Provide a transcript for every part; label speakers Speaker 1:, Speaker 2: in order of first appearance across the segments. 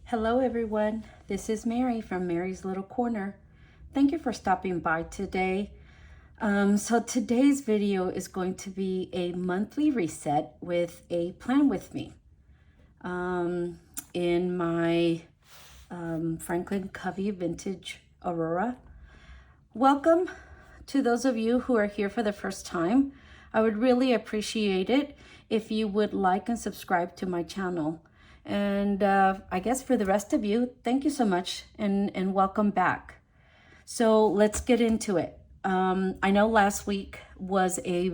Speaker 1: Hello everyone, this is Mary from Mary's Little Corner. Thank you for stopping by today. So today's video is going to be a monthly reset with a plan with me in my Franklin Covey Vintage Aurora. Welcome to those of you who are here for the first time. I would really appreciate it if you would like and subscribe to my channel. And I guess for the rest of you, thank you so much and welcome back. So let's get into it. I know last week was a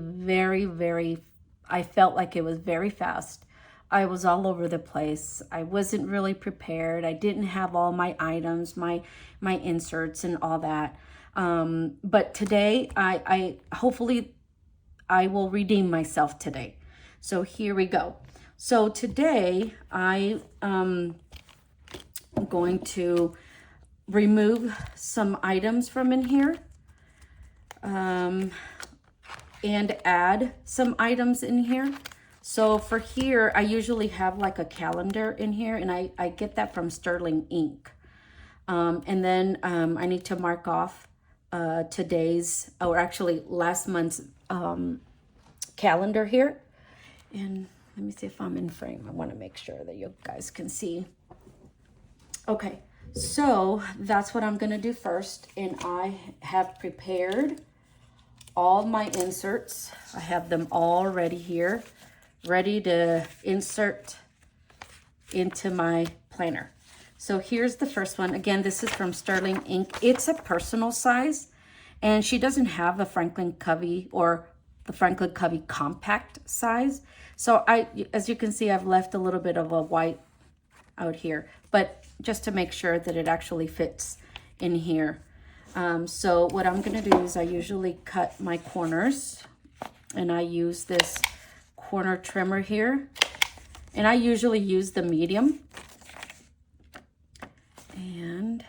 Speaker 1: I felt like it was very fast. I was all over the place. I wasn't really prepared. I didn't have all my items, my inserts and all that. But today, I hopefully I will redeem myself today. So here we go. So today I am going to remove some items from in here and add some items in here. So for here, I usually have like a calendar in here, and I get that from Sterling Ink. And then I need to mark off today's, or actually last month's calendar here. And let me see if I'm in frame. I want to make sure that you guys can see. Okay, so that's what I'm going to do first. And I have prepared all my inserts. I have them all ready here, ready to insert into my planner. So here's the first one. Again, this is from Sterling Ink. It's a personal size, and she doesn't have a Franklin Covey or the Franklin Covey compact size. So as you can see, I've left a little bit of a white out here, but just to make sure that it actually fits in here. So what I'm gonna do is I usually cut my corners, and I use this corner trimmer here, and I usually use the medium. And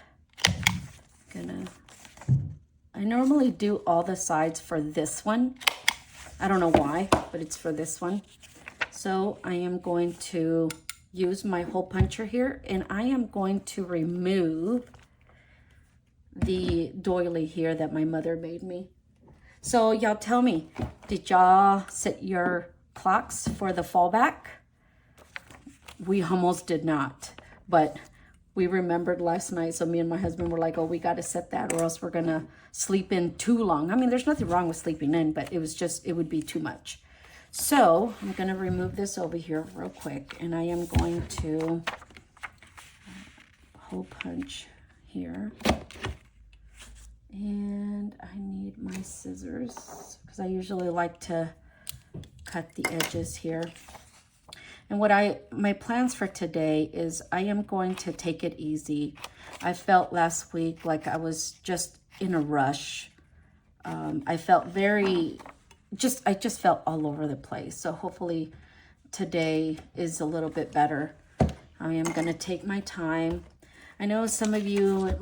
Speaker 1: I normally do all the sides for this one. I don't know why, but it's for this one. So I am going to use my hole puncher here, and I am going to remove the doily here that my mother made me. So y'all tell me, did y'all set your clocks for the fallback? We almost did not, but we remembered last night. So me and my husband were like, oh, we got to set that or else we're going to sleep in too long. I mean, there's nothing wrong with sleeping in, but it would be too much. So I'm going to remove this over here real quick, and I am going to hole punch here. And I need my scissors because I usually like to cut the edges here. And my plans for today is I am going to take it easy. I felt last week like I was just in a rush. I felt I just felt all over the place. So hopefully today is a little bit better. I am going to take my time. I know some of you,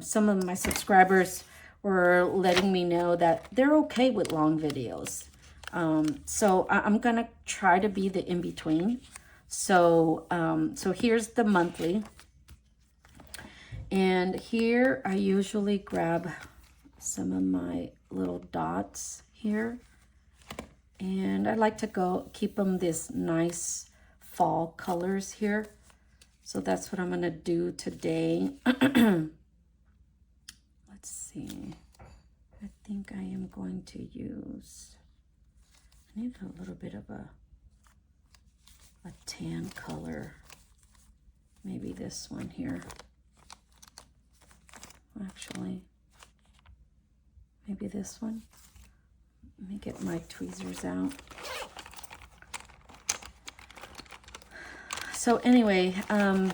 Speaker 1: some of my subscribers were letting me know that they're okay with long videos. So I'm going to try to be the in-between. So here's the monthly. And here I usually grab some of my little dots here. And I like to keep them this nice fall colors here. So that's what I'm going to do today. Let's see. I think I am going to use, I need a little bit of a tan color. Maybe this one here. Actually, maybe this one. Let me get my tweezers out. So anyway, I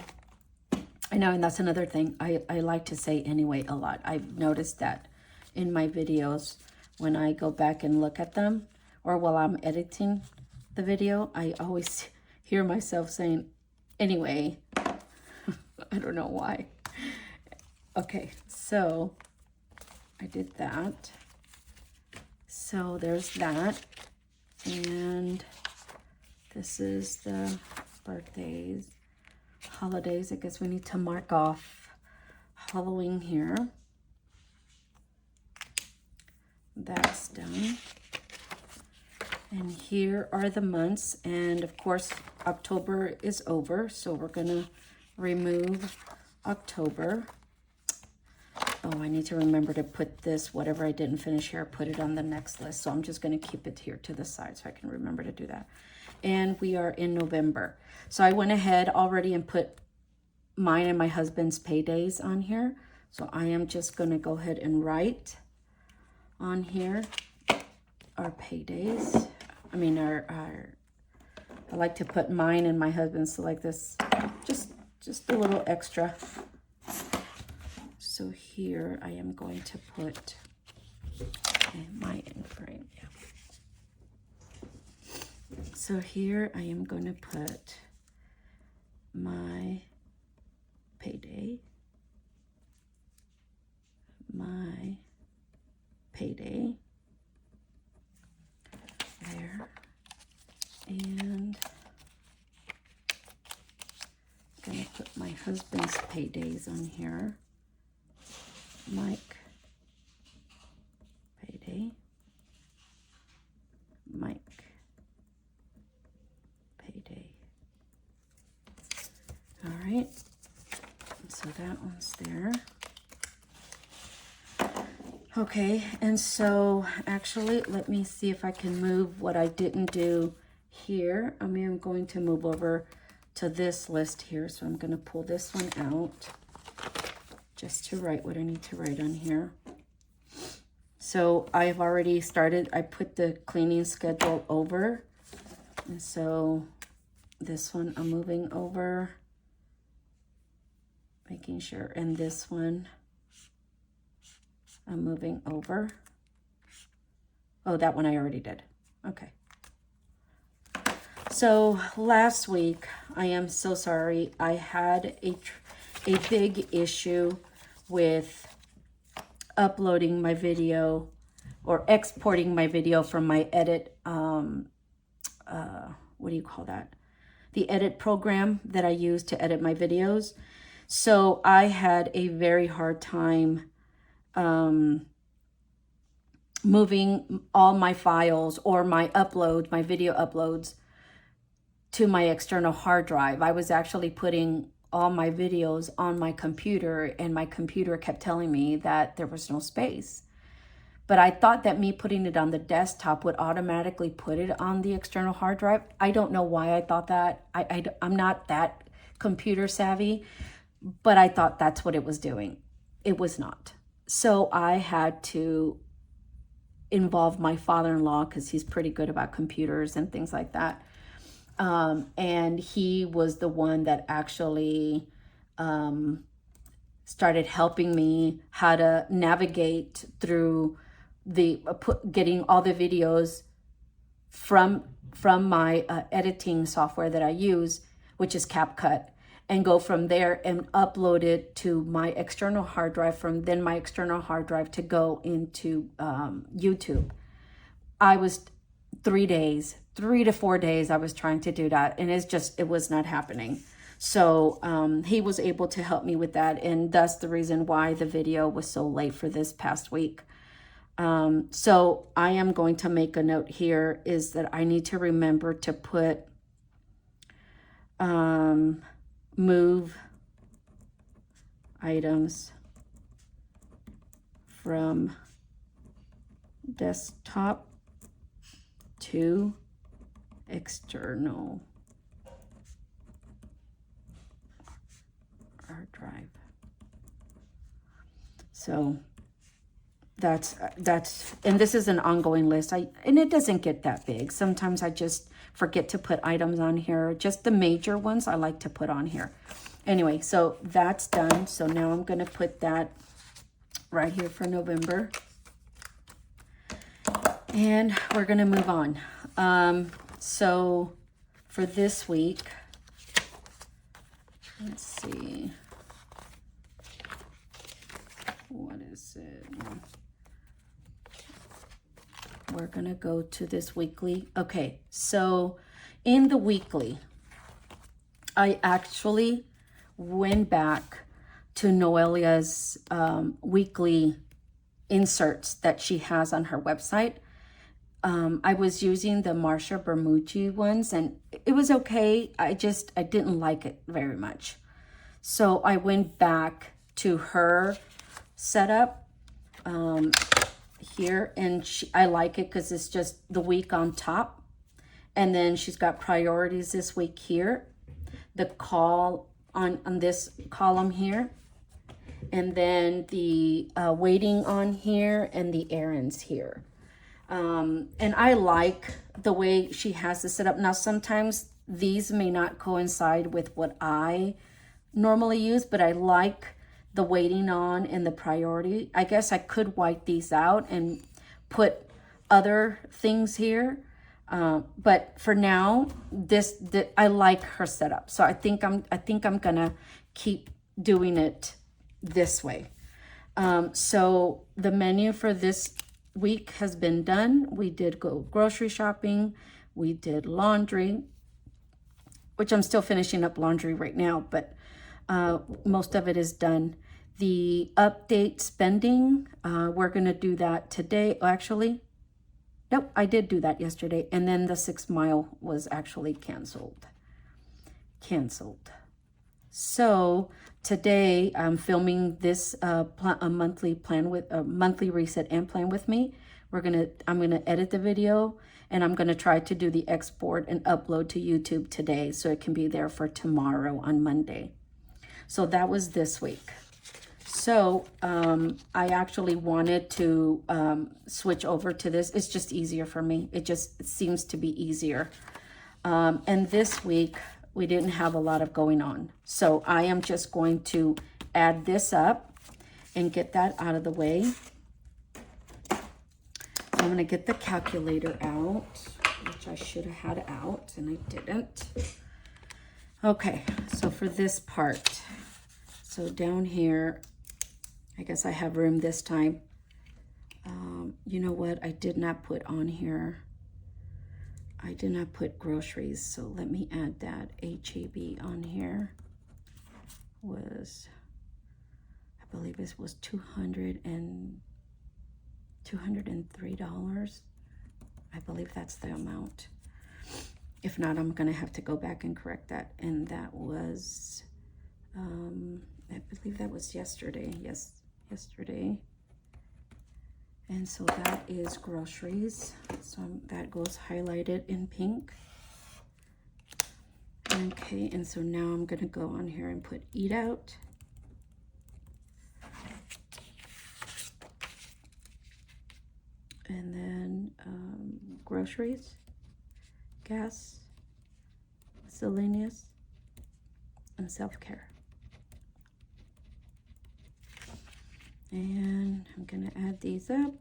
Speaker 1: know, and that's another thing. I like to say anyway a lot. I've noticed that in my videos when I go back and look at them, or while I'm editing the video, I always hear myself saying anyway. I don't know why. Okay, so I did that. So there's that. And this is the birthdays, holidays. I guess we need to mark off Halloween here. That's done. And here are the months. And of course, October is over. So we're going to remove October. Oh, I need to remember to put this, whatever I didn't finish here, put it on the next list. So I'm just going to keep it here to the side so I can remember to do that. And we are in November. So I went ahead already and put mine and my husband's paydays on here. So I am just going to go ahead and write on here our paydays. I mean, I like to put mine and my husband's so like this, just a little extra. So here I am going to put my end frame. Yeah. So here I am going to put my payday, my payday there, and I'm going to put my husband's paydays on here. Mike, payday, Mike, payday. All right, so that one's there. Okay, and so actually, let me see if I can move what I didn't do here. I mean, I'm going to move over to this list here, so I'm going to pull this one out just to write what I need to write on here. So I've already started, I put the cleaning schedule over. And so this one I'm moving over, making sure, and this one I'm moving over. Oh, that one I already did. Okay. So last week, I am so sorry, I had a big issue with uploading my video or exporting my video from my edit, what do you call that? The edit program that I use to edit my videos. So I had a very hard time moving all my files or my uploads, my video uploads to my external hard drive. I was actually putting all my videos on my computer, and my computer kept telling me that there was no space. But I thought that me putting it on the desktop would automatically put it on the external hard drive. I don't know why I thought that. I'm not that computer savvy, but I thought that's what it was doing. It was not. So I had to involve my father-in-law, because he's pretty good about computers and things like that. And he was the one that actually started helping me how to navigate through the getting all the videos from my editing software that I use, which is CapCut, and go from there and upload it to my external hard drive, from then my external hard drive to go into YouTube. I was 3 to 4 days I was trying to do that, and it was not happening. So he was able to help me with that, and that's the reason why the video was so late for this past week. So I am going to make a note here is that I need to remember to put move items from desktop to external hard drive. So that's and this is an ongoing list. And it doesn't get that big. Sometimes I just forget to put items on here. Just the major ones I like to put on here. Anyway, so that's done. So now I'm going to put that right here for November. And we're going to move on. So for this week, let's see. What is it? We're going to go to this weekly. Okay, so in the weekly, I actually went back to Noelia's weekly inserts that she has on her website. I was using the Marsha Bermucci ones, and it was okay. I didn't like it very much. So I went back to her setup here, and I like it because it's just the week on top. And then she's got priorities this week here, the call on this column here, and then the waiting on here, and the errands here. And I like the way she has this set up. Now, sometimes these may not coincide with what I normally use, but I like the waiting on and the priority. I guess I could white these out and put other things here. But for now, I like her setup. So I think I'm gonna keep doing it this way. So the menu for this week has been done. We did go grocery shopping. We did laundry, which I'm still finishing up laundry right now, but most of it is done. The update spending, we're going to do that today. Actually, nope, I did do that yesterday. And then the 6 mile was actually canceled. So today I'm filming this a monthly reset and plan with me. I'm gonna edit the video, and I'm gonna try to do the export and upload to YouTube today so it can be there for tomorrow on Monday. So that was this week. So I actually wanted to switch over to this. It's just easier for me. It seems to be easier. And this week we didn't have a lot of going on. So I am just going to add this up and get that out of the way. So I'm going to get the calculator out, which I should have had out and I didn't. Okay, so for this part, so down here, I guess I have room this time. You know what? I did not put on here. I did not put groceries, so let me add that. HEB on here was, I believe this was $203. I believe that's the amount. If not, I'm gonna have to go back and correct that. And that was, I believe that was yesterday. Yes, yesterday. And so that is groceries. So that goes highlighted in pink. Okay, and so now I'm gonna go on here and put eat out. And then groceries, gas, miscellaneous, and self-care. And I'm gonna add these up.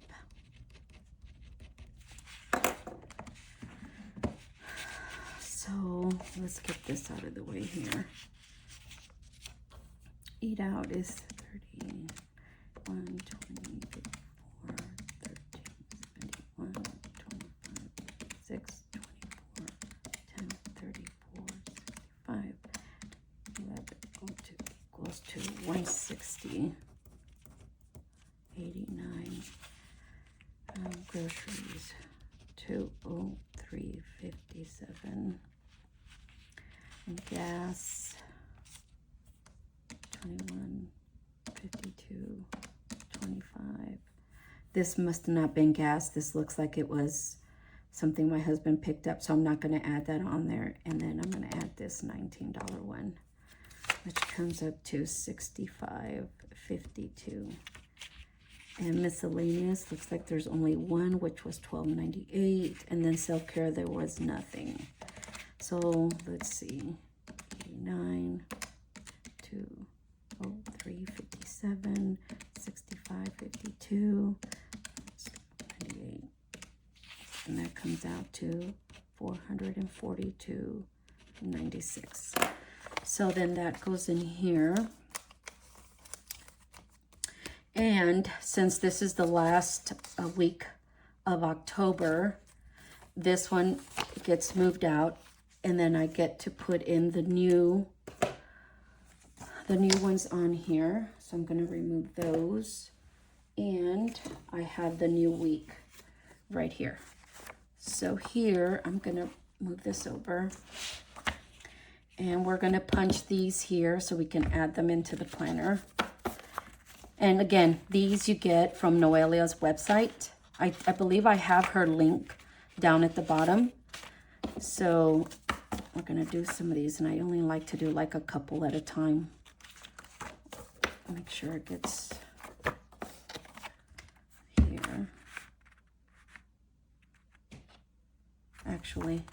Speaker 1: So let's get this out of the way here. Eat out is 31, 20, 54, 13, 71, 25, 6, 24, 10, 34, 65, 11, 02 equals to 160. 89. Groceries 203.57. And gas 21.52.25. This must not have been gas. This looks like it was something my husband picked up, so I'm not going to add that on there. And then I'm going to add this $19 one, which comes up to $65.52. And miscellaneous, looks like there's only one, which was $12.98. And then self-care, there was nothing. So let's see, 89, 203.57, 65.52, 98. And that comes out to 442.96. So then that goes in here. And since this is the last week of October, this one gets moved out and then I get to put in the new ones on here. So I'm going to remove those, and I have the new week right here. So here I'm going to move this over, and we're going to punch these here so we can add them into the planner. And again, these you get from Noelia's website. I believe I have her link down at the bottom. So we're going to do some of these, and I only like to do like a couple at a time. Make sure it gets here. Actually,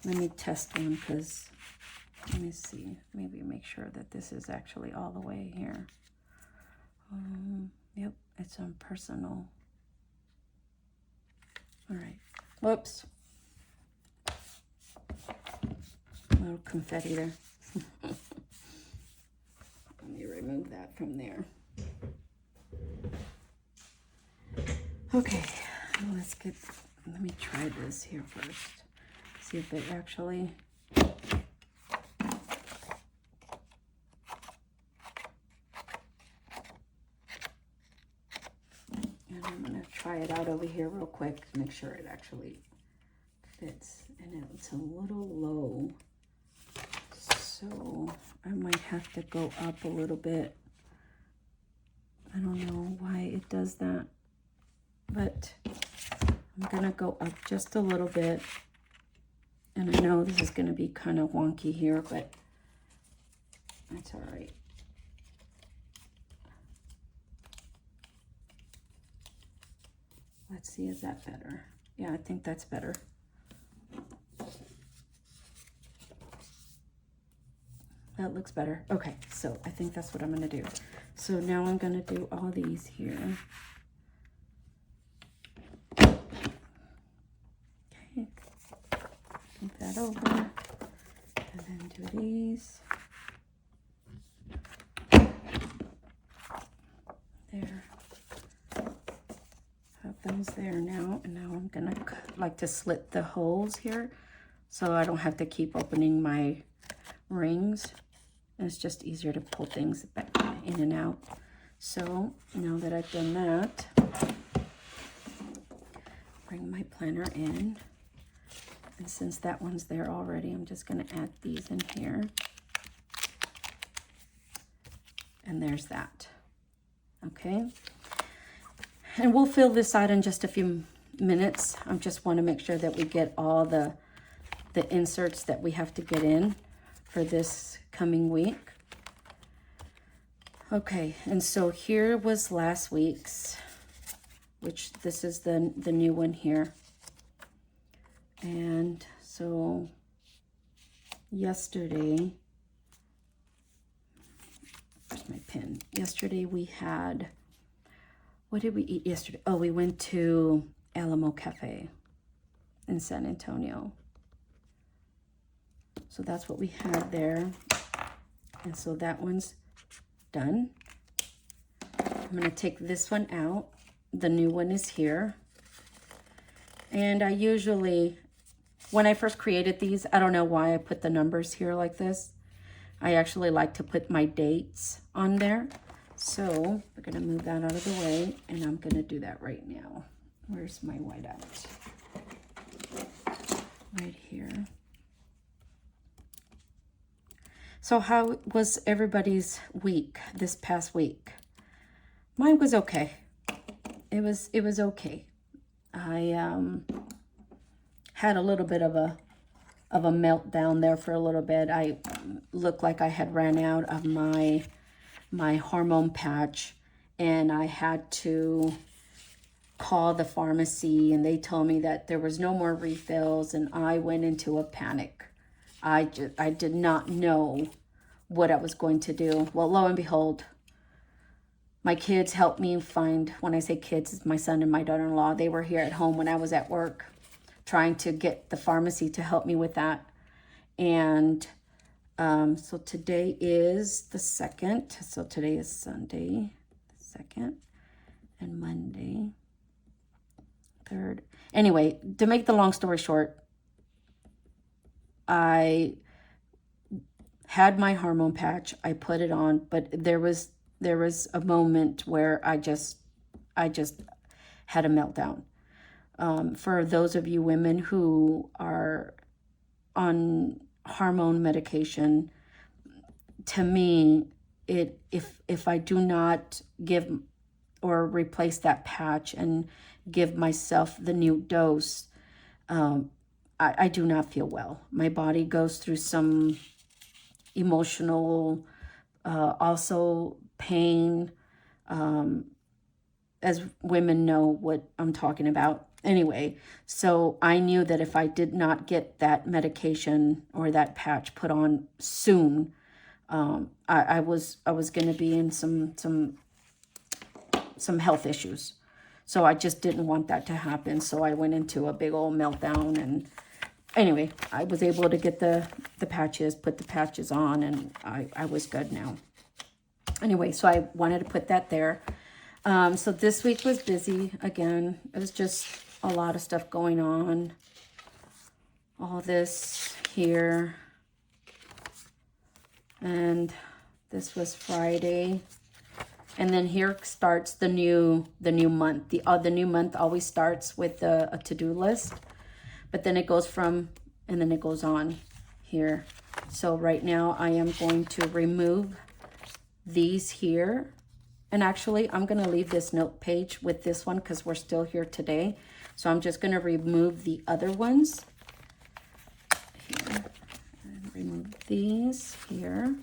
Speaker 1: let me test one, because let me see. Maybe make sure that this is actually all the way here. Yep, it's on personal. All right. Whoops. A little confetti there. Let me remove that from there. Okay, let me try this here first. See if it actually... And I'm going to try it out over here real quick to make sure it actually fits. And it's a little low, so I might have to go up a little bit. I don't know why it does that, but I'm gonna go up just a little bit. And I know this is gonna be kind of wonky here, but that's all right. Let's see, is that better? Yeah, I think that's better. That looks better. Okay, so I think that's what I'm gonna do. So now I'm gonna do all these here. Okay, move that over, and then do these. There. Have those there now, and now I'm gonna like to slit the holes here, so I don't have to keep opening my rings. And it's just easier to pull things back in and out. So now that I've done that, bring my planner in. And since that one's there already, I'm just going to add these in here. And there's that. Okay. And we'll fill this out in just a few minutes. I just want to make sure that we get all the inserts that we have to get in for this coming week. Okay, and so here was last week's, which this is the new one here. And so yesterday, where's my pen? Yesterday we had, what did we eat yesterday? Oh, we went to Alamo Cafe in San Antonio. So that's what we had there. And so that one's done. I'm going to take this one out. The new one is here. And I usually, when I first created these, I don't know why I put the numbers here like this. I actually like to put my dates on there. So we're going to move that out of the way, and I'm going to do that right now. Where's my whiteout? Right here. So how was everybody's week this past week? Mine was okay. It was okay. I had a little bit of a meltdown there for a little bit. I looked like I had ran out of my hormone patch, and I had to call the pharmacy, and they told me that there was no more refills, and I went into a panic. I did not know what I was going to do. Well, lo and behold, my kids helped me find, when I say kids, it's my son and my daughter-in-law. They were here at home when I was at work trying to get the pharmacy to help me with that. And so today is the 2nd. So today is Sunday, the 2nd, and Monday, 3rd. Anyway, to make the long story short, I had my hormone patch, I put it on, but there was a moment where I just had a meltdown. For those of you women who are on hormone medication, to me, if I do not give or replace that patch and give myself the new dose, I do not feel well. My body goes through some emotional, also pain. As women know what I'm talking about. Anyway, so I knew that if I did not get that medication or that patch put on soon, I was going to be in some health issues. So I just didn't want that to happen. So I went into a big old meltdown. And anyway, I was able to get the patches, put the patches on, and I was good now. Anyway, so I wanted to put that there. So this week was busy again. It was just a lot of stuff going on. All this here. And this was Friday. And then here starts the new month. The new month always starts with a to-do list. But then it goes and then it goes on here. So right now I am going to remove these here. And actually, I'm going to leave this note page with this one because we're still here today. So I'm just going to remove the other ones here. And remove these here.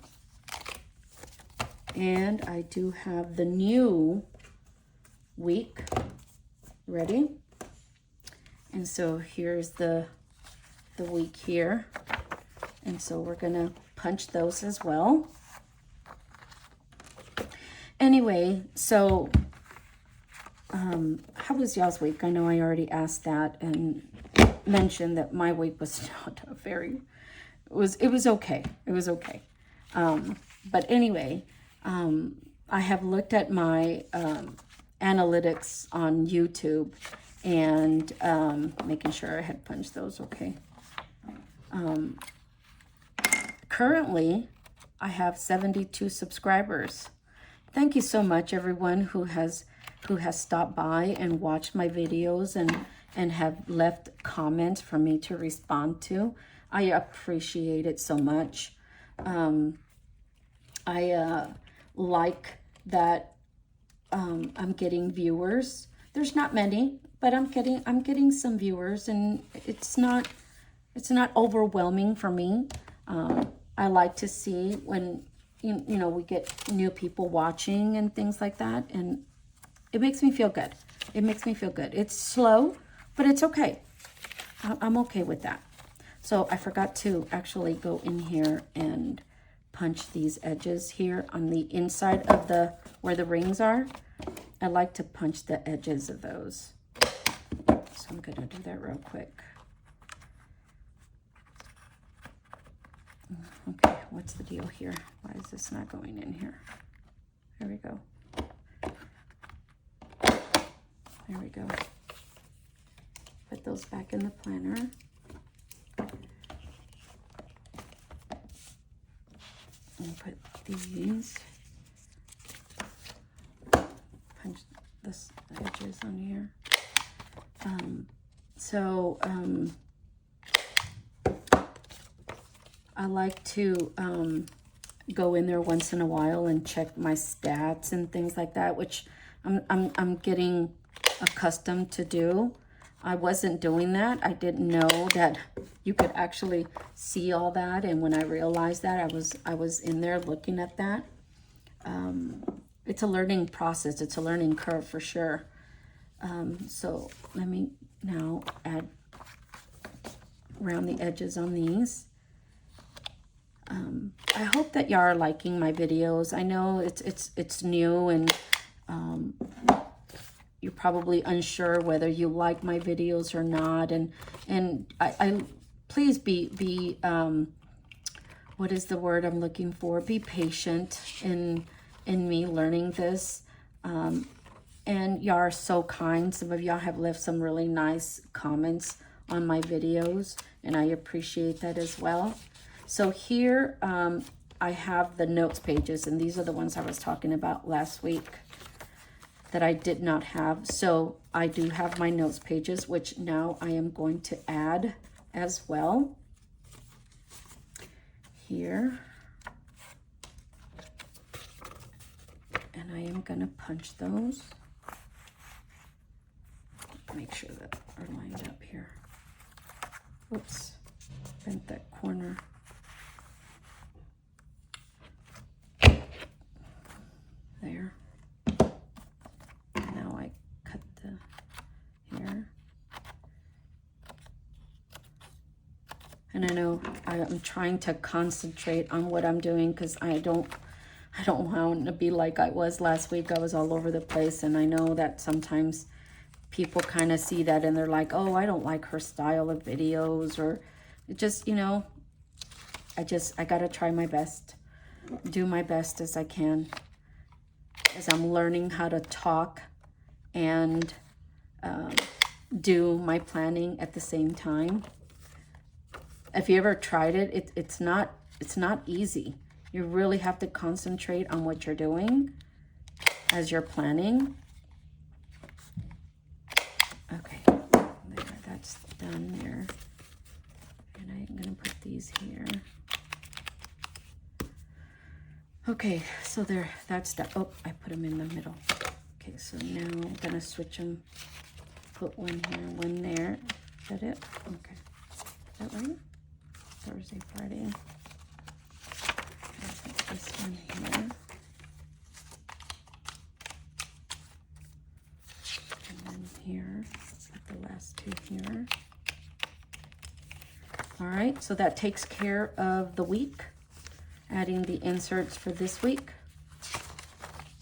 Speaker 1: And I do have the new week ready. And so here's the week here. And so we're going to punch those as well. Anyway, so how was y'all's week? I know I already asked that and mentioned that my week was not it was okay. It was okay. But anyway, I have looked at my analytics on YouTube and making sure I had punched those okay. Currently, I have 72 subscribers. Thank you so much, everyone who has stopped by and watched my videos and have left comments for me to respond to. I appreciate it so much. I like that I'm getting viewers. There's not many, but I'm getting some viewers, and it's not overwhelming for me. I like to see when you know, we get new people watching and things like that, and it makes me feel good. It makes me feel good. It's slow, but it's okay. I'm okay with that. So I forgot to actually go in here and punch these edges here on the inside of where the rings are. I like to punch the edges of those. So I'm gonna do that real quick. Okay, what's the deal here? Why is this not going in here? There we go. There we go. Put those back in the planner. And put these. Punch the edges on here. I like to go in there once in a while and check my stats and things like that, which I'm getting accustomed to do. I wasn't doing that. I didn't know that you could actually see all that, and when I realized that, I was in there looking at that. It's a learning process. It's a learning curve for sure. So let me now add around the edges on these. I hope that y'all are liking my videos. I know it's new, and you're probably unsure whether you like my videos or not. And I please be what is the word I'm looking for? Be patient in me learning this. And y'all are so kind. Some of y'all have left some really nice comments on my videos, and I appreciate that as well. So here I have the notes pages, and these are the ones I was talking about last week that I did not have. So I do have my notes pages, which now I am going to add as well here. And I am gonna punch those. Make sure that are lined up here. Whoops, bent that corner. There. Now I cut the here. And I know I'm trying to concentrate on what I'm doing because I don't want to be like I was last week. I was all over the place, and I know that sometimes people kind of see that and they're like, oh, I don't like her style of videos, or it just, you know, I gotta try my best, do my best as I can, as I'm learning how to talk and do my planning at the same time. If you ever tried it, it's not easy. You really have to concentrate on what you're doing as you're planning. Okay, there, that's done there. And I'm gonna put these here. Okay, so there, that's done. Oh, I put them in the middle. Okay, so now I'm gonna switch them. Put one here, one there. Is that it? Okay, is that right? Thursday, Friday. I'll put this one here. And then here, put the last two here. All right, so that takes care of the week. Adding the inserts for this week,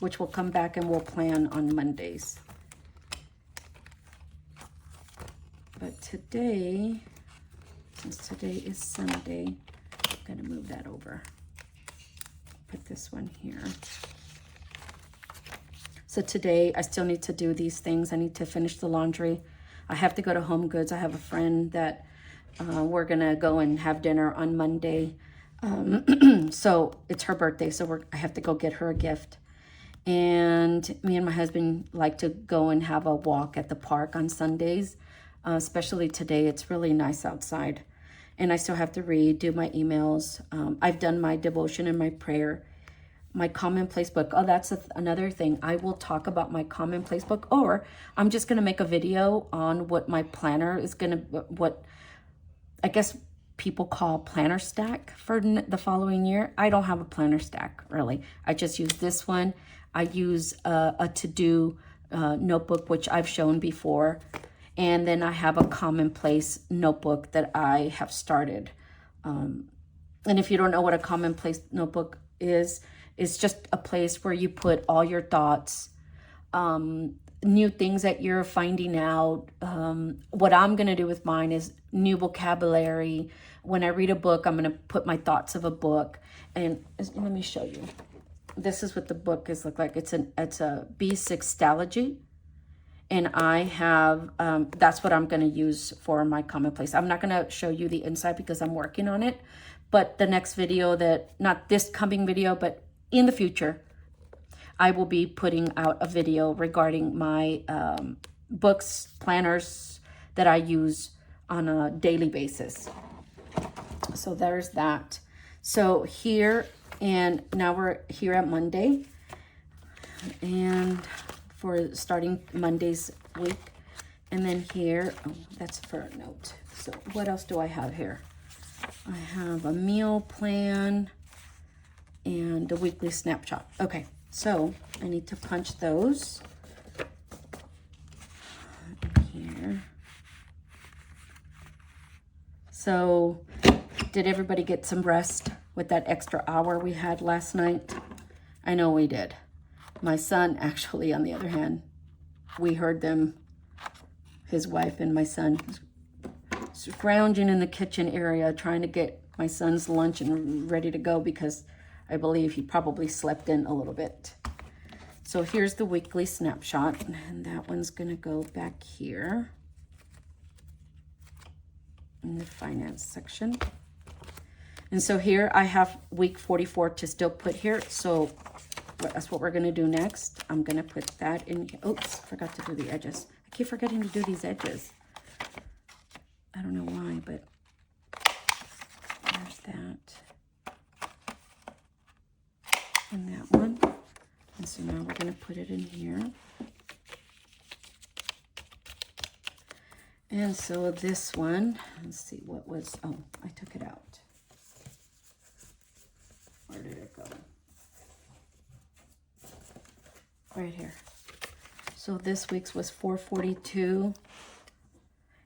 Speaker 1: which will come back and we'll plan on Mondays. But today, since today is Sunday, I'm gonna move that over. Put this one here. So today, I still need to do these things. I need to finish the laundry. I have to go to Home Goods. I have a friend that we're gonna go and have dinner on Monday. So it's her birthday, so I have to go get her a gift. And me and my husband like to go and have a walk at the park on Sundays, especially today. It's really nice outside. And I still have to read, do my emails. I've done my devotion and my prayer, my commonplace book. Oh, that's another thing. I will talk about my commonplace book, or I'm just going to make a video on what my planner is going to, what I guess people call planner stack for the following year. I don't have a planner stack, really. I just use this one. I use a to-do notebook, which I've shown before. And then I have a commonplace notebook that I have started. And if you don't know what a commonplace notebook is, it's just a place where you put all your thoughts, new things that you're finding out. What I'm going to do with mine is new vocabulary. When I read a book, I'm going to put my thoughts of a book. And let me show you. This is what the book is look like. It's a B6 Stalogy. And I have, that's what I'm going to use for my commonplace. I'm not going to show you the inside because I'm working on it. But the next video not this coming video, but in the future, I will be putting out a video regarding my books, planners that I use on a daily basis. So there's that. So here, and now we're here at Monday. And for starting Monday's week. And then here, oh, that's for a note. So what else do I have here? I have a meal plan and a weekly snapshot. Okay, so I need to punch those here. So did everybody get some rest with that extra hour we had last night? I know we did. My son, actually, on the other hand, we heard them, his wife and my son, scrounging in the kitchen area, trying to get my son's lunch and ready to go because I believe he probably slept in a little bit. So here's the weekly snapshot, and that one's going to go back here. in the finance section. And so here I have week 44 to still put here. So that's what we're going to do next. I'm going to put that in. Oops, forgot to do the edges. I keep forgetting to do these edges. I don't know why, but there's that. And that one. And so now we're going to put it in here. And so this one, let's see what was, oh, I took it out. Where did it go? Right here. So this week's was 442.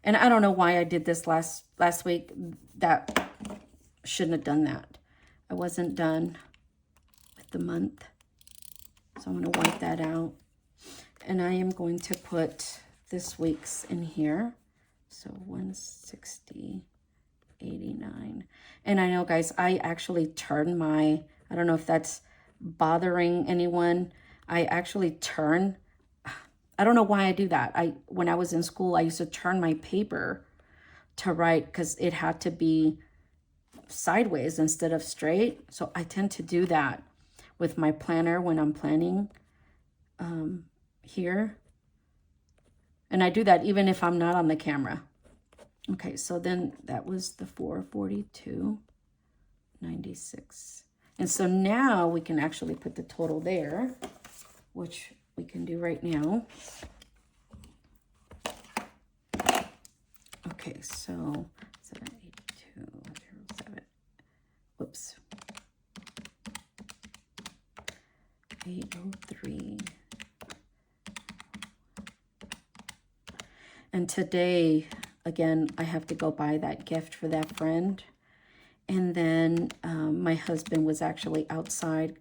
Speaker 1: And I don't know why I did this last week. That shouldn't have done that. I wasn't done with the month. So I'm going to wipe that out. And I am going to put this week's in here. So 160, 89. And I know, guys, I actually turn my, I don't know if that's bothering anyone. I actually turn, I don't know why I do that. When I was in school, I used to turn my paper to write because it had to be sideways instead of straight. So I tend to do that with my planner when I'm planning here. And I do that even if I'm not on the camera. Okay, so then that was the 442, 96. And so now we can actually put the total there, which we can do right now. Okay, so 78207. Whoops. 803. And today, again, I have to go buy that gift for that friend. And then my husband was actually outside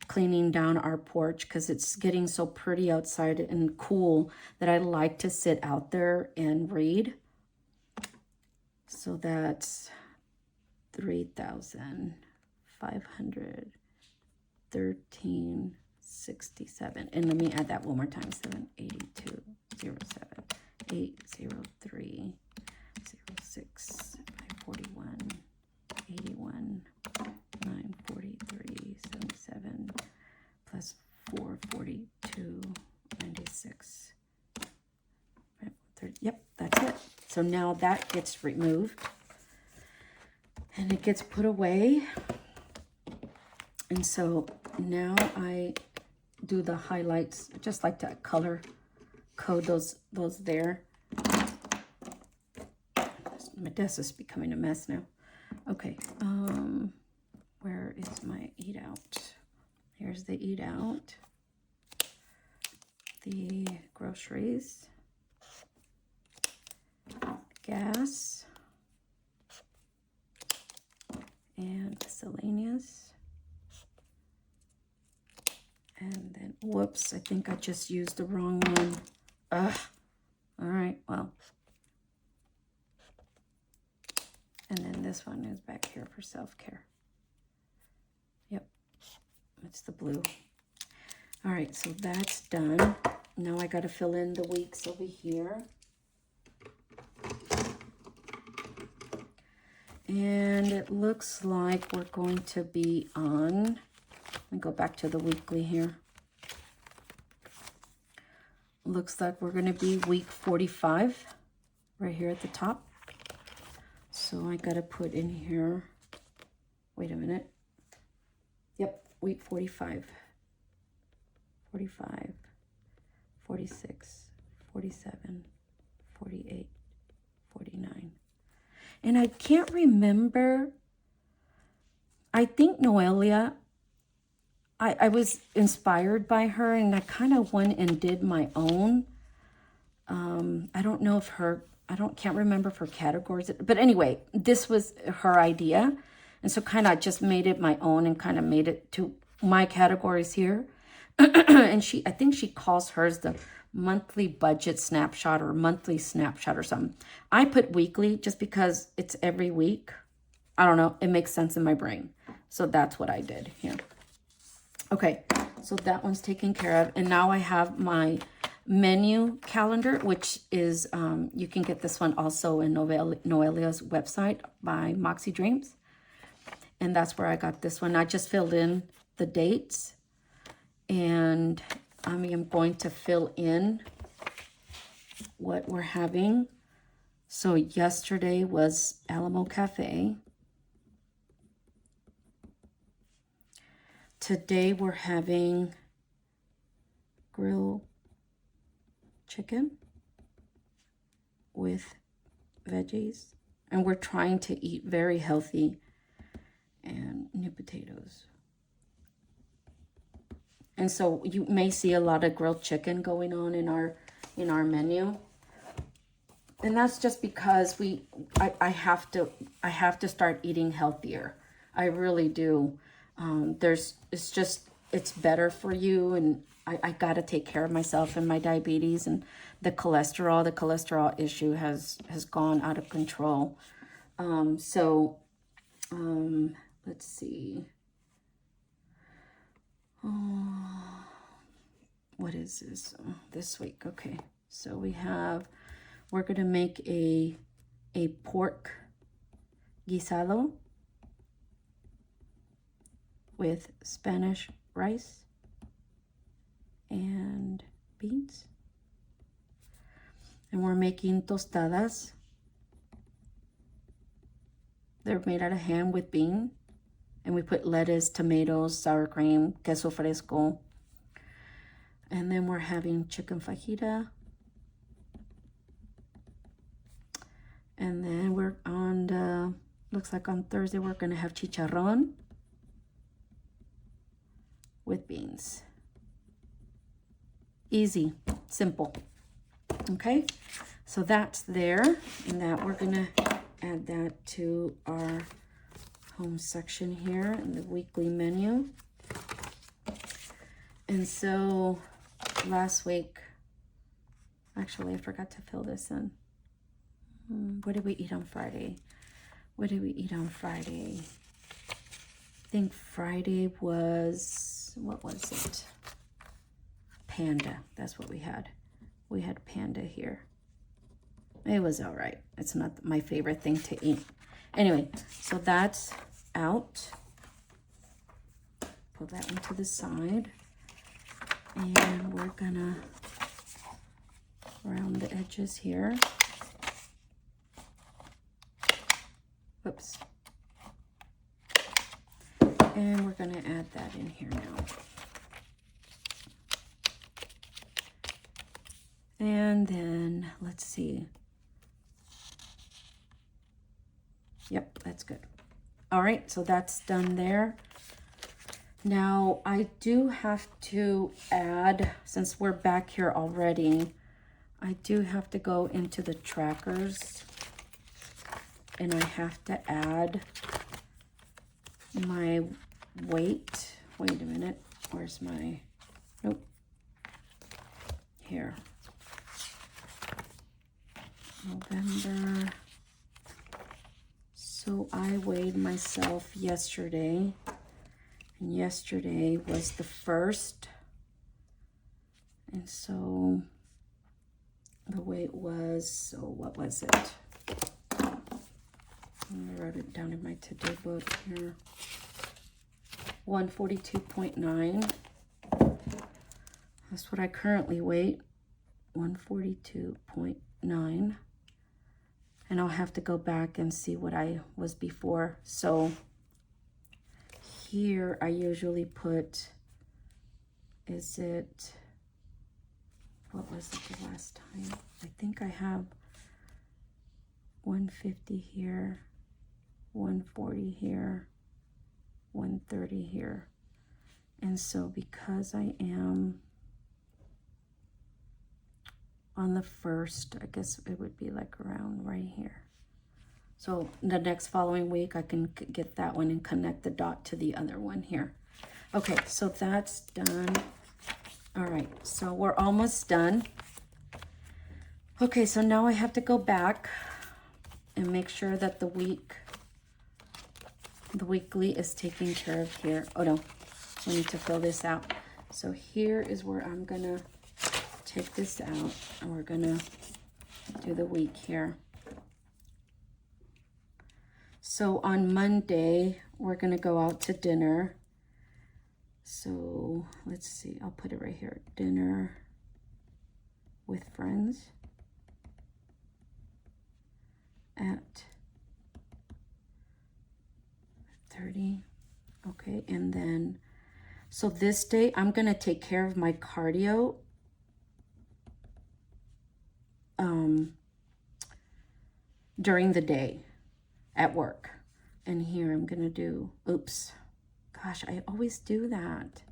Speaker 1: cleaning down our porch because it's getting so pretty outside and cool that I like to sit out there and read. So that's 3,513.67. And let me add that one more time. 78207. 803 06 541 81 943 77 plus 442 96. Yep, that's it. So now that gets removed and it gets put away. And so now I do the highlights. I just like to color code those there. My desk is becoming a mess now. Okay, where is my eat out? Here's the eat out, the groceries, gas, and miscellaneous. And then, whoops, I think I just used the wrong one. Ugh. All right, well. And then this one is back here for self-care. Yep, it's the blue. All right, so that's done. Now I got to fill in the weeks over here. And it looks like we're going to be on, let me go back to the weekly here. Looks like we're going to be week 45 right here at the top. So I got to put in here, wait a minute. Yep, week 45, 45, 46, 47, 48, 49. And I can't remember, I think Noelia, I was inspired by her and I kind of went and did my own. I don't know if can't remember if her categories, but anyway, this was her idea. And so kind of just made it my own and kind of made it to my categories here. And I think she calls hers the monthly budget snapshot or monthly snapshot or something. I put weekly just because it's every week. I don't know. It makes sense in my brain. So that's what I did here. Okay, so that one's taken care of. And now I have my menu calendar, which is, you can get this one also in Noelia's website by Moxie Dreams. And that's where I got this one. I just filled in the dates, and I am going to fill in what we're having. So yesterday was Alamo Cafe. Today we're having grilled chicken with veggies, and we're trying to eat very healthy, and new potatoes. And so you may see a lot of grilled chicken going on in our menu. And that's just because I have to start eating healthier. I really do. It's better for you, and I got to take care of myself and my diabetes and the cholesterol. The cholesterol issue has gone out of control. Let's see. What is this? This week. Okay. So we're going to make a pork guisado with Spanish rice and beans. And we're making tostadas. They're made out of ham with bean. And we put lettuce, tomatoes, sour cream, queso fresco. And then we're having chicken fajita. And then we're on looks like on Thursday we're going to have chicharrón with beans. Easy, simple. Okay, so that's there, and that we're going to add that to our home section here in the weekly menu. And so last week, actually I forgot to fill this in. What did we eat on Friday? What did we eat on Friday? I think Friday was, what was it? Panda, that's what we had. We had panda here. It was all right. It's not my favorite thing to eat. Anyway, so that's out. Pull that into the side. And we're gonna round the edges here. Whoops. And we're gonna add that in here now. And then, let's see. Yep, that's good. All right, so that's done there. Now, I do have to add, since we're back here already, I do have to go into the trackers, and I have to add my weight. Wait a minute, where's my, nope, here. November. So I weighed myself yesterday, and yesterday was the 1st, and so the weight was, so what was it? I wrote it down in my to-do book here. 142.9. That's what I currently weigh. 142.9. And I'll have to go back and see what I was before. So here I usually put, is it, what was it the last time? I think I have 150 here, 140 here, 130 here. And so because I am on the 1st, I guess it would be like around right here. So the next following week, I can get that one and connect the dot to the other one here. Okay, so that's done. All right, so we're almost done. Okay, so now I have to go back and make sure that the weekly is taken care of here. Oh no, we need to fill this out. So here is where I'm gonna take this out and we're gonna do the week here. So on Monday, we're gonna go out to dinner. So let's see, I'll put it right here. Dinner with friends at 30. Okay, and then, so this day I'm gonna take care of my cardio during the day at work. And here I'm gonna do, oops, gosh, I always do that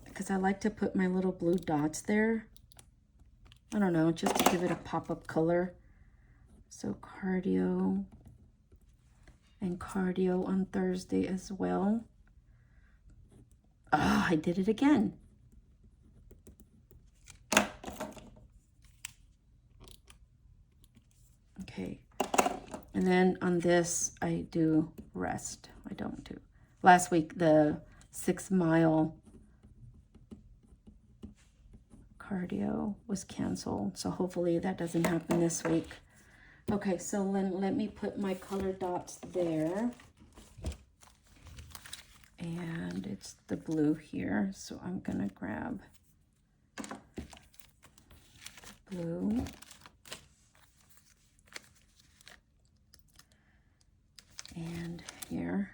Speaker 1: because I like to put my little blue dots there. I don't know, just to give it a pop-up color. So cardio, and cardio on Thursday as well. Ah, I did it again. Okay, and then on this, I do rest. I don't do. Last week, the 6 mile cardio was canceled, so hopefully that doesn't happen this week. Okay, so let me put my color dots there. And it's the blue here, so I'm gonna grab the blue. And here.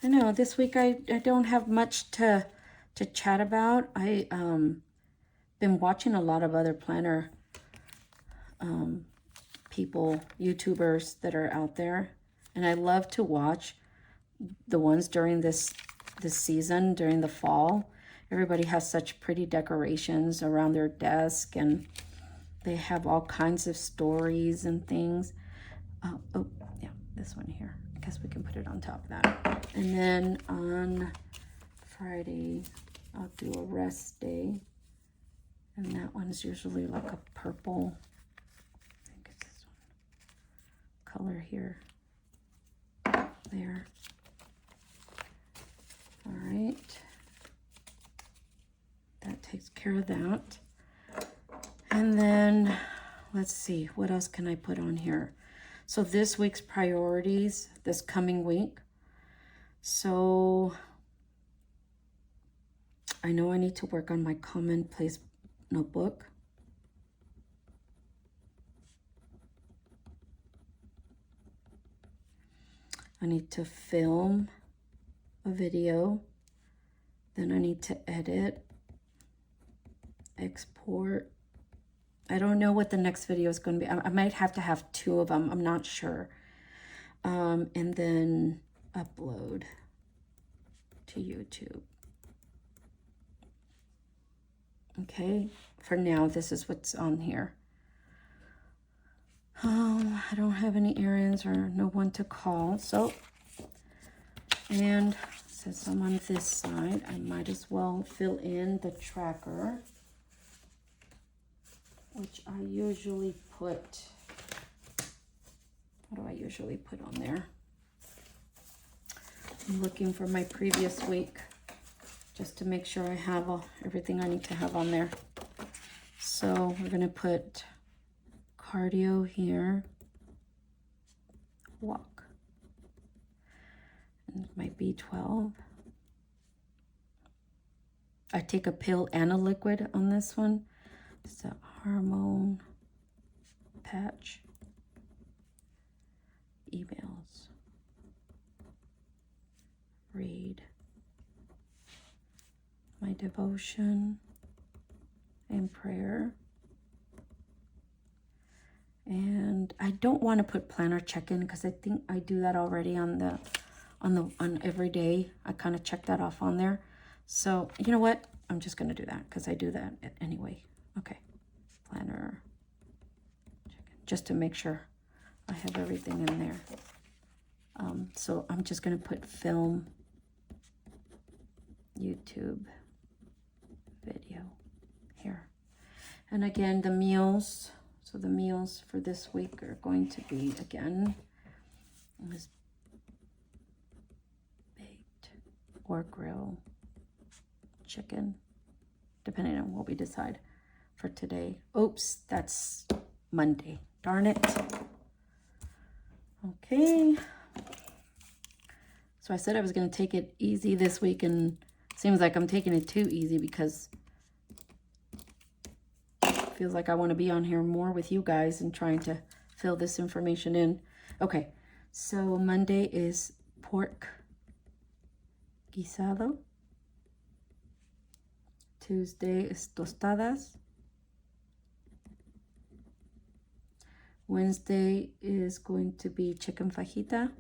Speaker 1: I know this week I don't have much to chat about. I been watching a lot of other planner people, YouTubers that are out there, and I love to watch the ones during this season, during the fall. Everybody has such pretty decorations around their desk, and they have all kinds of stories and things. Oh yeah, this one here. I guess we can put it on top of that. And then on Friday, I'll do a rest day. And that one's usually like a purple. I think it's this one. Color here. There. All right. That takes care of that. And then, let's see, what else can I put on here? So this week's priorities, this coming week. So I know I need to work on my commonplace notebook. I need to film a video. Then I need to edit, export. I don't know what the next video is going to be. I might have to have 2 of them. I'm not sure. And then upload to YouTube. Okay, for now, this is what's on here. I don't have any errands or no one to call. So, and since I'm on this side, I might as well fill in the tracker, which I usually put, what do I usually put on there? I'm looking for my previous week just to make sure I have everything I need to have on there. So we're gonna put cardio here, walk, and my B12. I take a pill and a liquid on this one. It's a hormone patch, emails, read, my devotion and prayer. And I don't want to put planner check-in because I think I do that already on every day. I kind of check that off on there. So you know what? I'm just going to do that because I do that anyway. Okay, planner check-in, just to make sure I have everything in there. So I'm just going to put film, YouTube, video here. And again, the meals. So the meals for this week are going to be, again, this baked or grill chicken depending on what we decide for today. Oops, that's Monday. Darn it. Okay. So I said I was going to take it easy this week, and it seems like I'm taking it too easy because it feels like I want to be on here more with you guys and trying to fill this information in. Okay, so Monday is pork guisado. Tuesday is tostadas. Wednesday is going to be chicken fajita.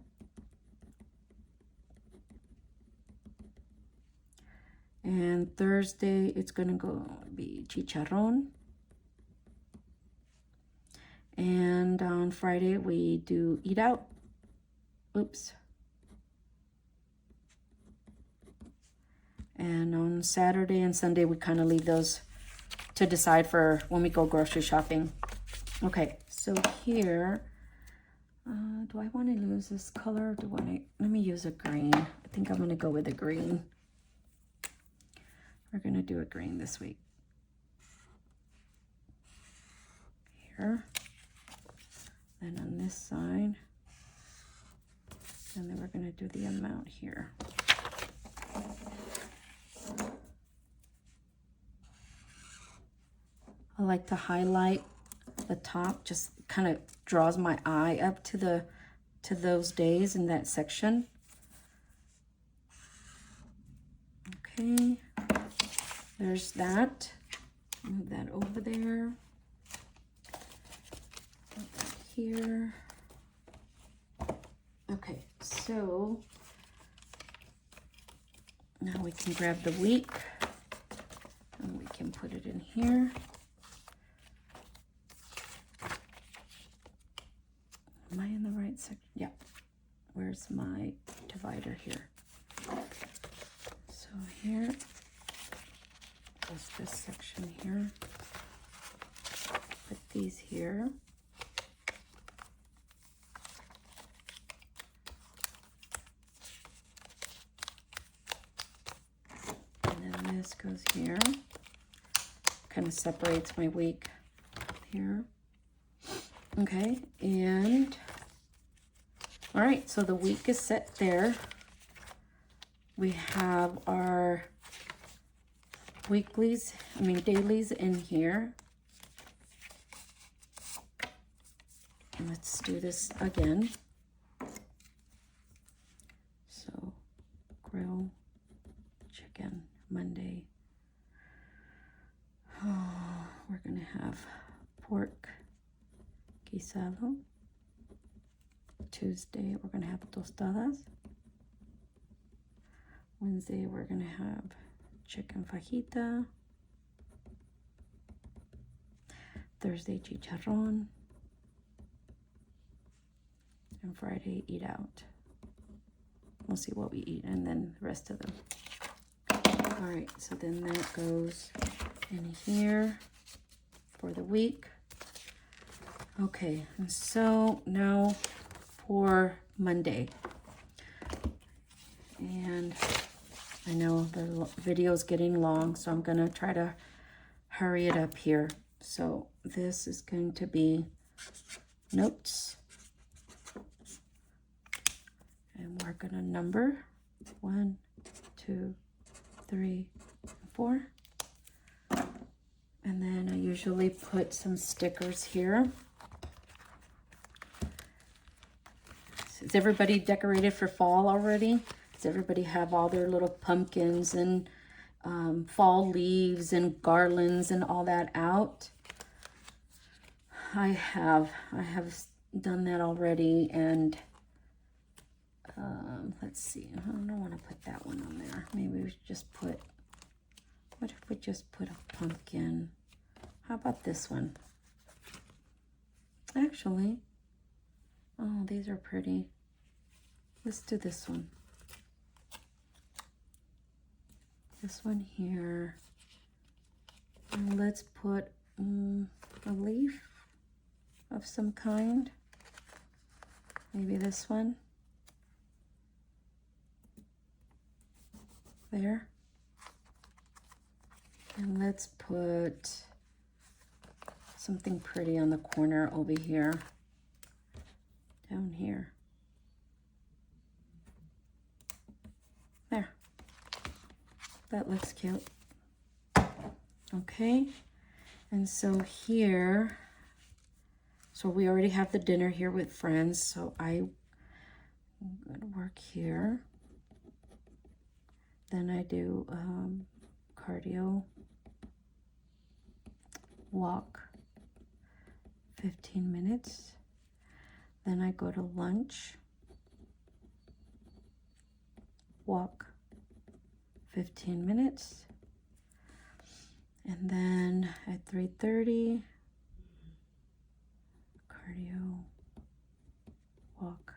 Speaker 1: And Thursday, it's going to be chicharrón. And on Friday, we do eat out. Oops. And on Saturday and Sunday, we kind of leave those to decide for when we go grocery shopping. Okay, so here, do I want to use this color? Let me use a green. I think I'm going to go with a green. We're going to do a green this week. Here. Then on this side. And then we're going to do the amount here. I like to highlight the top, just kind of draws my eye up to those days in that section. Okay, there's that. Move that over there. Put that here. Okay, so now we can grab the week and we can put it in here. Am I in the right section? Yeah. Where's my divider here? So here is this section here. Put these here. And then this goes here. Kind of separates my week here. Okay, and all right, so the week is set there. We have our dailies in here. And let's do this again. So, grill chicken Monday. Oh, we're gonna have pork guisado. Tuesday, we're going to have tostadas. Wednesday, we're going to have chicken fajita. Thursday, chicharrón. And Friday, eat out. We'll see what we eat and then the rest of them. All right, so then that goes in here for the week. Okay, and so now for Monday. And I know the video is getting long, so I'm going to try to hurry it up here. So this is going to be notes. And we're going to number 1, 2, 3, 4. And then I usually put some stickers here. Is everybody decorated for fall already? Does everybody have all their little pumpkins and fall leaves and garlands and all that out? I have done that already, and let's see. I don't want to put that one on there. Maybe we should just put, what if we just put a pumpkin? How about this one? Actually, oh, these are pretty. Let's do this one. This one here. And let's put a leaf of some kind. Maybe this one. There. And let's put something pretty on the corner over here, down here. There. That looks cute. Okay. And so here, so we already have the dinner here with friends. So I'm going to work here. Then I do cardio, walk, 15 minutes. Then I go to lunch, walk, 15 minutes. And then at 3:30, cardio, walk,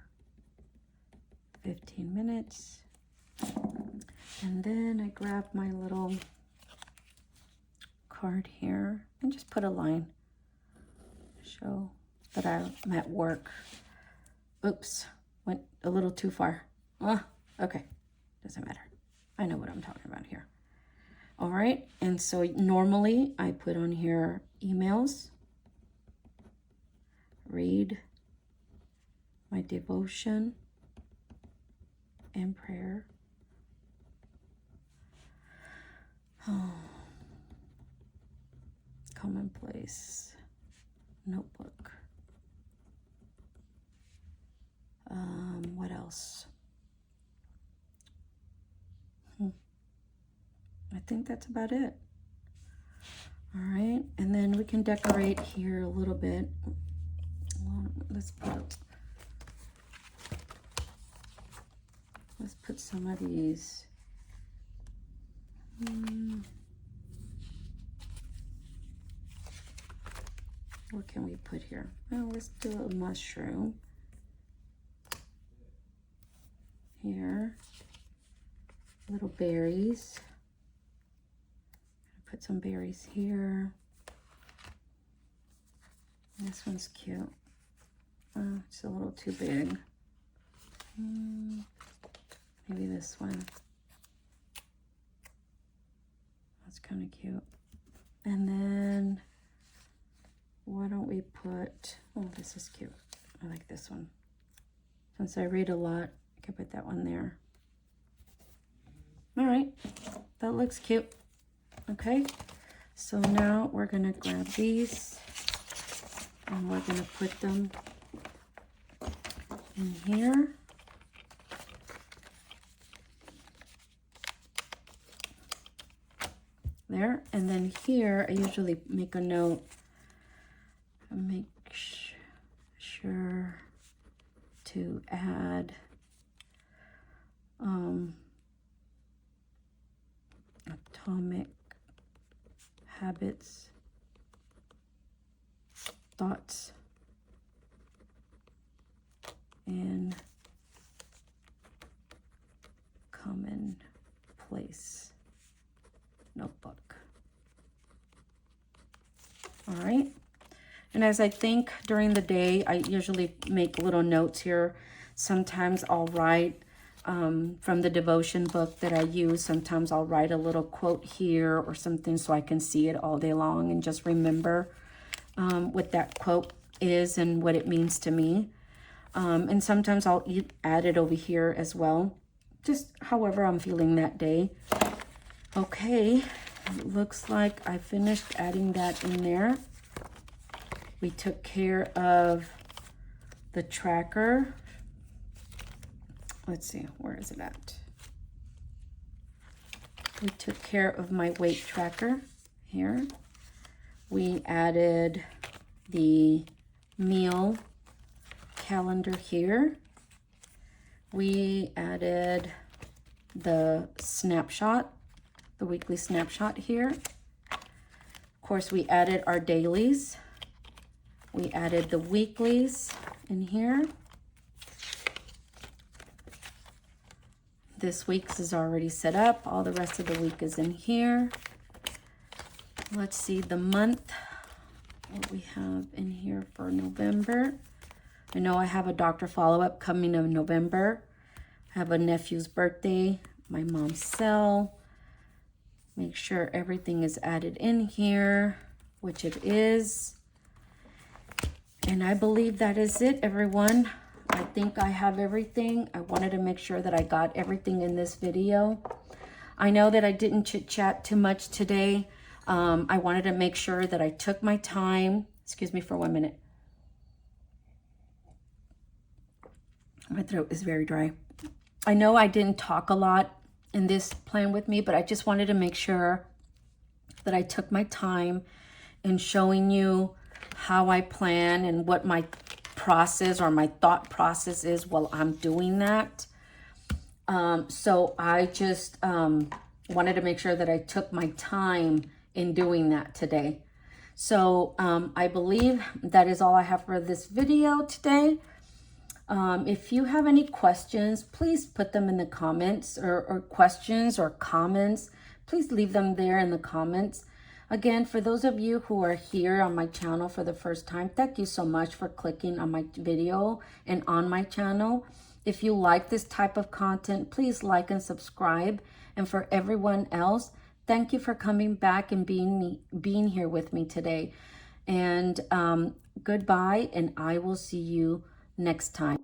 Speaker 1: 15 minutes. And then I grab my little card here and just put a line to show that I'm at work. Oops, went a little too far. Okay, doesn't matter. I know what I'm talking about here. All right, and so normally I put on here emails, read, my devotion, and prayer. Oh, commonplace, notebook. What else? I think that's about it. All right, and then we can decorate here a little bit. Let's put some of these. What can we put here? Oh, let's do a mushroom here. Little berries. Put some berries here. This one's cute. Oh, it's a little too big. Maybe this one. That's kind of cute. And then, why don't we put, oh, this is cute. I like this one. Since I read a lot, I can put that one there. All right, that looks cute. Okay, so now we're gonna grab these and we're gonna put them in here. There, and then here I usually make a note and make sure to add atomic habits, thoughts, and commonplace notebook. All right. And as I think during the day, I usually make little notes here. Sometimes I'll write from the devotion book that I use. Sometimes I'll write a little quote here or something so I can see it all day long and just remember what that quote is and what it means to me. And sometimes I'll add it over here as well, just however I'm feeling that day. Okay, it looks like I finished adding that in there. We took care of the tracker. Let's see, where is it at? We took care of my weight tracker here. We added the meal calendar here. We added the snapshot, the weekly snapshot here. Of course, we added our dailies. We added the weeklies in here. This week's is already set up. All the rest of the week is in here. Let's see the month, what we have in here for November. I know I have a doctor follow-up coming in November. I have a nephew's birthday, my mom's cell, Make sure everything is added in here, which it is. And I believe that is it, everyone. I think I have everything. I wanted to make sure that I got everything in this video. I know that I didn't chit-chat too much today. I wanted to make sure that I took my time. Excuse me for 1 minute. My throat is very dry. I know I didn't talk a lot in this plan with me, but I just wanted to make sure that I took my time in showing you how I plan and what my process or my thought process is while I'm doing that. So I just wanted to make sure that I took my time in doing that today. So I believe that is all I have for this video today. If you have any questions, please put them in the comments, or questions or comments. Please leave them there in the comments. Again, for those of you who are here on my channel for the first time, thank you so much for clicking on my video and on my channel. If you like this type of content, please like and subscribe. And for everyone else, thank you for coming back and being here with me today. And goodbye, and I will see you next time.